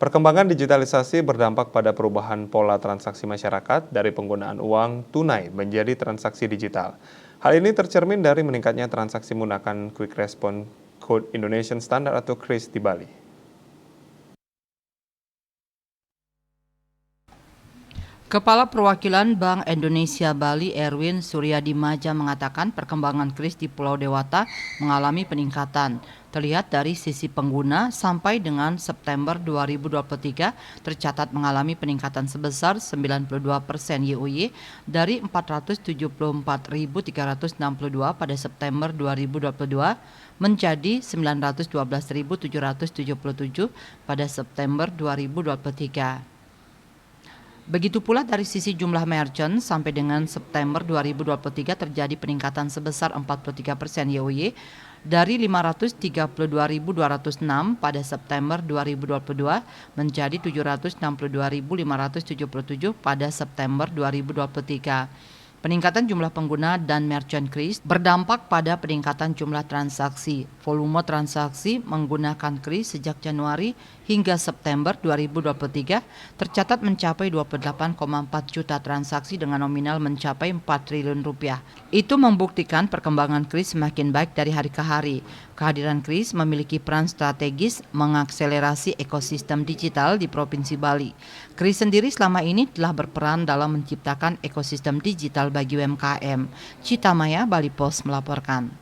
Perkembangan digitalisasi berdampak pada perubahan pola transaksi masyarakat dari penggunaan uang tunai menjadi transaksi digital. Hal ini tercermin dari meningkatnya transaksi menggunakan Quick Response Code Indonesian Standard atau KRIS di Bali. Kepala Perwakilan Bank Indonesia Bali Erwin Suryadimaja mengatakan perkembangan KRIS di Pulau Dewata mengalami peningkatan. Terlihat dari sisi pengguna sampai dengan September 2023 tercatat mengalami peningkatan sebesar 92% YoY dari 474.362 pada September 2022 menjadi 912.777 pada September 2023. Begitu pula dari sisi jumlah merchant sampai dengan September 2023 terjadi peningkatan sebesar 43% YoY dari 532.206 pada September 2022 menjadi 762.577 pada September 2023. Peningkatan jumlah pengguna dan merchant KRIS berdampak pada peningkatan jumlah transaksi. Volume transaksi menggunakan KRIS sejak Januari hingga September 2023 tercatat mencapai 28,4 juta transaksi dengan nominal mencapai 4 triliun rupiah. Itu membuktikan perkembangan KRIS semakin baik dari hari ke hari. Kehadiran KRIS memiliki peran strategis mengakselerasi ekosistem digital di Provinsi Bali. KRIS sendiri selama ini telah berperan dalam menciptakan ekosistem digital bagi UMKM. Cita Maya, Bali Post melaporkan.